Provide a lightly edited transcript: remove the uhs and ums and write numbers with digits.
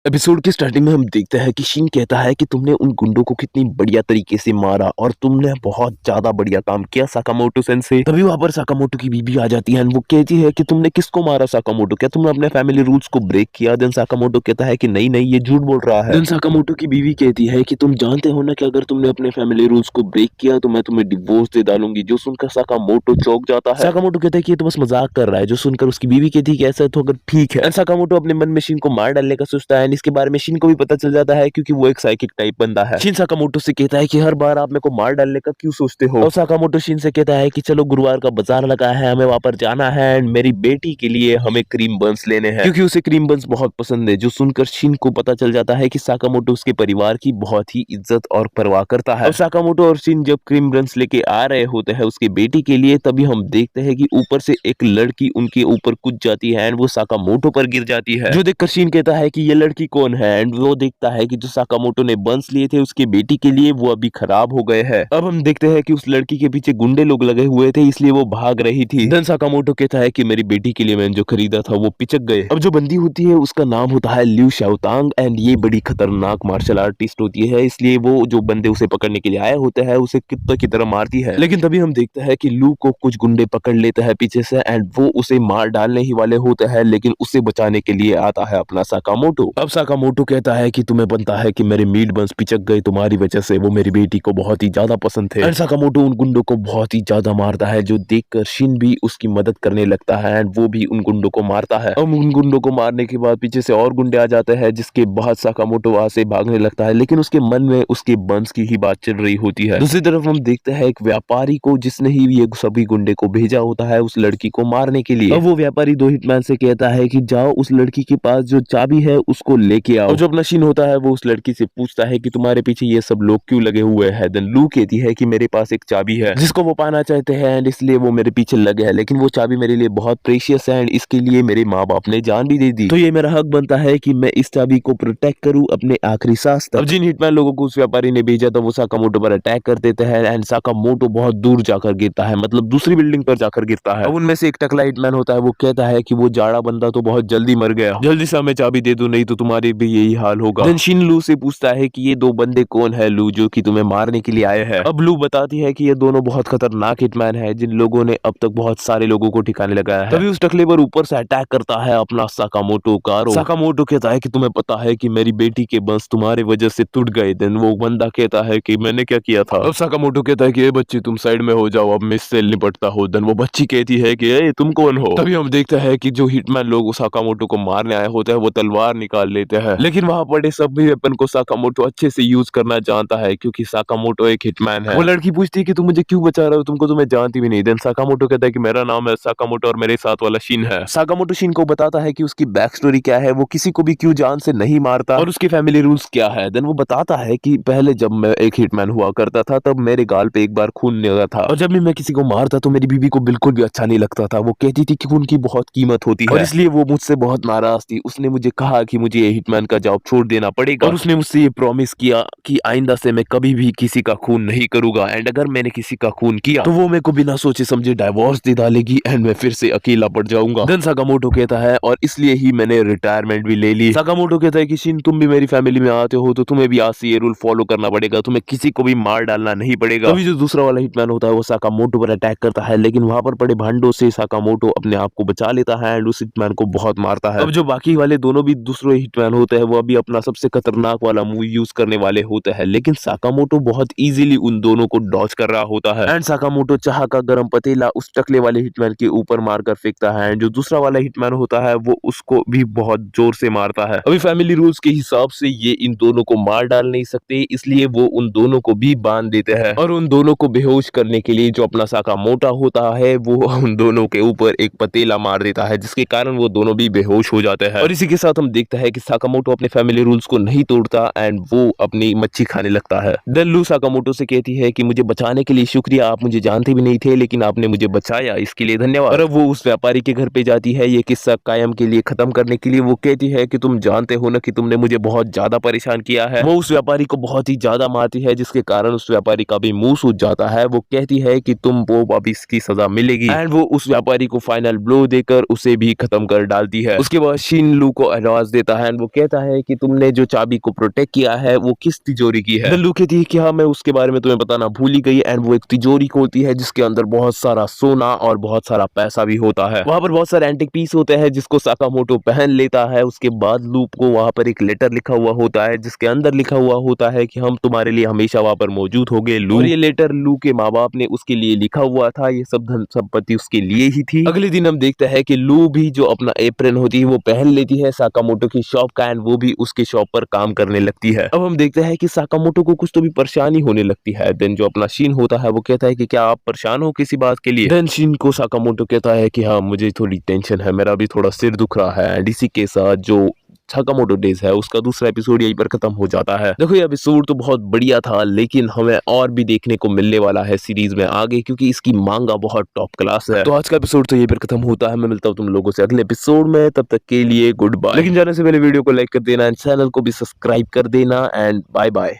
Episode की starting में हम देखते हैं कि शिन कहता है कि तुमने उन गुंडों को कितनी बढ़िया तरीके से मारा और तुमने बहुत ज्यादा बढ़िया काम किया साकामोटो सेंसे। तभी वहां पर साकामोटो की बीबी आ जाती है और वो कहती है कि तुमने किसको मारा साकामोटो, क्या तुमने अपने फैमिली रूल्स को ब्रेक किया? देन साकामोटो कहता है कि नहीं नहीं, ये झूठ बोल रहा है। देन साकामोटो की बीवी कहती है कि तुम जानते हो ना कि अगर तुमने अपने फैमिली रूल्स को ब्रेक किया तो मैं तुम्हें डिवोर्स दे डालूंगी। जो सुनकर साकामोटो चौंक जाता है। साकामोटो कहता है कि ये तो बस मजाक कर रहा है। जो सुनकर उसकी बीवी कहती है कि ऐसा तो अगर ठीक है। साकामोटो अपने मन में शिन को मार डालने का सोचता है। इसके बारे में शिन को भी पता चल जाता है क्योंकि वो एक साइकिक टाइप बंदा है। शिन साकामोटो से कहता है कि हर बार आप मेरे को मार डालने का क्यों सोचते हो? और साकामोटो शिन से कहता है कि चलो गुरुवार का बाजार लगा है, हमें वहां पर जाना है एंड मेरी बेटी के लिए हमें क्रीम बंस लेने हैं क्योंकि उसे क्रीम बंस बहुत पसंद है। जो सुनकर शिन को पता चल जाता है कि साकामोटो उसके परिवार की बहुत ही इज्जत और परवाह करता है। और साकामोटो और शिन जब क्रीम बंस लेके आ रहे होते हैं उसकी बेटी के लिए, तभी हम देखते हैं कि ऊपर से एक लड़की उनके ऊपर कूद जाती है एंड वो साकामोटो पर गिर जाती है। जो देखकर शिन कहता है कि ये लड़की कौन है एंड वो देखता है कि जो साकामोटो ने बंस लिए थे उसकी बेटी के लिए वो अभी खराब हो गए हैं। अब हम देखते हैं कि उस लड़की के पीछे गुंडे लोग लगे हुए थे इसलिए वो भाग रही थी। देन साकामोटो कहता है कि मेरी बेटी के लिए मैंने जो खरीदा था वो पिचक गए। अब जो बंदी होती है उसका नाम होता है लिu शाओतांग एंड ये बड़ी खतरनाक मार्शल आर्टिस्ट होती है, इसलिए वो जो बंदे उसे पकड़ने के लिए आए होते हैं उसे कुत्ते की तरह मारती है। लेकिन तभी हम देखते हैं कि लू को कुछ गुंडे पकड़ लेते हैं पीछे से एंड वो उसे मार डालने ही वाले होते हैं, लेकिन उसे बचाने के लिए आता है अपना साकामोटो। अब साकामोटो कहता है कि तुम्हें बनता है कि मेरे मीट बंस पिचक गए तुम्हारी वजह से, वो मेरी बेटी को बहुत ही ज्यादा पसंद थे। एंड साकामोटो उन गुंडों को बहुत ही ज्यादा मारता है, जो देखकर शिन भी उसकी मदद करने लगता है एंड वो भी उन गुंडों को मारता है। अब उन गुंडों को मारने के बाद पीछे से और गुंडे आ जाते हैं, जिसके बाद साकामोटो वहां से भागने लगता है, लेकिन उसके मन में उसके बंस की ही बात चल रही होती है। दूसरी तरफ हम देखते हैं एक व्यापारी को जिसने ही ये सभी गुंडे को भेजा होता है उस लड़की को मारने के लिए। अब वो व्यापारी दो हिटमैन से कहता है कि जाओ उस लड़की के पास जो चाबी है उसको लेके आओ। और जो अपना शिन होता है वो उस लड़की से पूछता है कि तुम्हारे पीछे ये सब लोग क्यों लगे हुए हैं? देन लू कहती है कि मेरे पास एक चाबी है जिसको वो पाना चाहते हैं एंड इसलिए वो मेरे पीछे लगे हैं, लेकिन वो चाबी मेरे लिए बहुत प्रेशियस है एंड इसके लिए मेरे माँ बाप ने जान भी दे दी, तो ये मेरा हक बनता है कि मैं इस चाबी को प्रोटेक्ट करूं अपने आखिरी सांस तक। अब जिन हिटमैन लोगों को उस व्यापारी ने भेजा था वो साकामोटो पर अटैक कर देते हैं एंड साकामोटो बहुत दूर जाकर गिरता है, मतलब दूसरी बिल्डिंग पर जाकर गिरता है। अब उनमें से एक टकला हिटमैन होता है, वो कहता है कि वो जाड़ा बंदा तो बहुत जल्दी मर गया, जल्दी से हमें चाबी दे दो नहीं तो तुम्हारे भी यही हाल होगा। देन शिन लू से पूछता है कि ये दो बंदे कौन है लू, जो कि तुम्हें मारने के लिए आए हैं। अब लू बताती है कि ये दोनों बहुत खतरनाक हिटमैन है जिन लोगों ने अब तक बहुत सारे लोगों को ठिकाने लगाया है। तभी उस टकले पर ऊपर से अटैक करता है अपना साकामोटो कारो। साकामोटो कहता है कि तुम्हें पता है कि मेरी बेटी के बंस तुम्हारी वजह से टूट गए। देन वो बंदा कहता है कि मैंने क्या किया था? अब साकामोटो कहता है कि ए बच्ची तुम साइड में हो जाओ, अब मैं इससे निपटता हूँ। देन वो बच्ची कहती है कि ए तुम कौन हो? तभी हम देखते हैं कि जो हिटमैन लोग उस साकामोटो को मारने आए होते हैं वो तलवार निकाल लेते हैं, लेकिन वहां पड़े सभी वेपन को साकामोटो अच्छे से यूज करना जानता है क्योंकि साकामोटो एक हिटमैन है। वो लड़की पूछती है कि तुम मुझे क्यों बचा रहे हो, तुमको तो मैं जानती भी नहीं। देन साकामोटो कहता है कि मेरा नाम है साकामोटो और मेरे साथ वाला शिन है। साकामोटो शिन को बताता है कि उसकी बैक स्टोरी क्या है, वो किसी को भी क्यों जान से नहीं मारता और उसके फैमिली रूल्स क्या है। देन वो बताता है कि पहले जब मैं एक हिटमैन हुआ करता था तब मेरे गाल पे एक बार खून लगा था और जब भी मैं किसी को मारता तो मेरी बीवी को बिल्कुल भी अच्छा नहीं लगता था। वो कहती थी कि खून की बहुत कीमत होती है और इसलिए वो मुझसे बहुत नाराज थी। उसने मुझे कहा कि मुझे ये हिटमैन का जॉब छोड़ देना पड़ेगा और उसने मुझसे ये प्रॉमिस किया कि आइंदा से मैं कभी भी किसी का खून नहीं करूंगा एंड अगर मैंने किसी का खून किया तो वो मेरे को बिना सोचे समझे डाइवोर्स दे डालेगी एंड मैं फिर से अकेला पड़ जाऊंगा। देन साकामोटो कहता है और इसलिए ही मैंने रिटायरमेंट भी ले ली। साकामोटो कहता है कि शिन तुम भी मेरी फैमिली में आते हो तो तुम्हें भी आज से ये रूल फॉलो करना पड़ेगा, तुम्हें किसी को भी मार डालना नहीं पड़ेगा। तभी जो दूसरा वाला हिटमैन होता है वो साकामोटो पर अटैक करता है, लेकिन वहां पर पड़े भांडों से साकामोटो अपने आप को बचा लेता है एंड उस हिटमैन को बहुत मारता है। अब जो बाकी वाले दोनों भी दूसरे हिटमैन होते हैं वो अभी अपना सबसे खतरनाक वाला मूव यूज करने वाले होते हैं, लेकिन साकामोटो बहुत इजीली उन दोनों को डॉज कर रहा होता है एंड साकामोटो चाह का गरम पतीला उस टकले वाले हिटमैन के ऊपर मारकर फेंकता है एंड जो दूसरा वाला हिटमैन होता है वो उसको भी बहुत जोर से मारता है। अभी फैमिली रूल्स के हिसाब से ये इन दोनों को मार डाल नहीं सकते, इसलिए वो उन दोनों को भी बांध देते हैं और उन दोनों को बेहोश करने के लिए जो अपना साकामोटो होता है वो उन दोनों के ऊपर एक पतीला मार देता है, जिसके कारण वो दोनों भी बेहोश हो जाते हैं। और इसी के साथ हम देखते हैं कि साकामोटो अपने फैमिली रूल्स को नहीं तोड़ता एंड वो अपनी मच्छी खाने लगता है। देन लू साकामोटो से कहती है कि मुझे बचाने के लिए शुक्रिया, आप मुझे जानते भी नहीं थे लेकिन आपने मुझे बचाया, इसके लिए धन्यवाद। और अब वो उस व्यापारी के घर पे जाती है ये किस्सा कायम के लिए खत्म करने के लिए। वो कहती है कि तुम जानते हो ना कि तुमने मुझे बहुत ज्यादा परेशान किया है। वो उस व्यापारी को बहुत ही ज्यादा मारती है जिसके कारण उस व्यापारी का भी मुंह सूज जाता है। वो कहती है कि तुम वो अब इसकी सजा मिलेगी एंड वो उस व्यापारी को फाइनल ब्लो देकर उसे भी खत्म कर डालती है। उसके बाद शिन लू को आवाज देता है एंड वो कहता है कि तुमने जो चाबी को प्रोटेक्ट किया है वो किस तिजोरी की है। लल्लू कहती है कि हाँ मैं उसके बारे में तुम्हें बताना भूल ही गई एंड वो एक तिजोरी खोलती है जिसके अंदर बहुत सारा सोना और बहुत सारा पैसा भी होता है। वहाँ पर बहुत सारे एंटिक पीस होते हैं जिसको साकामोटो पहन लेता है। उसके बाद लूप को वहाँ पर एक लेटर लिखा हुआ होता है जिसके अंदर लिखा हुआ होता है कि हम तुम्हारे लिए हमेशा वहाँ पर मौजूद होंगे लू। और ये लेटर लू के माँ बाप ने उसके लिए लिखा हुआ था, ये सब धन संपत्ति उसके लिए ही थी। अगले दिन हम देखते हैं कि लू भी जो अपना एप्रन होती है वो पहन लेती है साकामोटो की शॉप का एंड वो भी उसके शॉप पर काम करने लगती है। अब हम देखते हैं कि साकामोटो को कुछ तो भी परेशानी होने लगती है। देन जो अपना शीन होता है वो कहता है कि क्या आप परेशान हो किसी बात के लिए। देन शीन को साकामोटो कहता है कि हाँ मुझे थोड़ी टेंशन है, मेरा भी थोड़ा सिर दुख रहा है। एंड इसी के साथ जो साकामोटो डेज है उसका दूसरा एपिसोड यहीं पर खत्म हो जाता है। देखो ये एपिसोड तो बहुत बढ़िया था लेकिन हमें और भी देखने को मिलने वाला है सीरीज में आगे क्योंकि इसकी मांगा बहुत टॉप क्लास है। तो आज का एपिसोड तो यहीं पर खत्म होता है। मैं मिलता हूँ तुम लोगों से अगले एपिसोड में, तब तक के लिए गुड बाय। लेकिन जाने से पहले वीडियो को लाइक कर देना एंड चैनल को भी सब्सक्राइब कर देना एंड बाय बाय।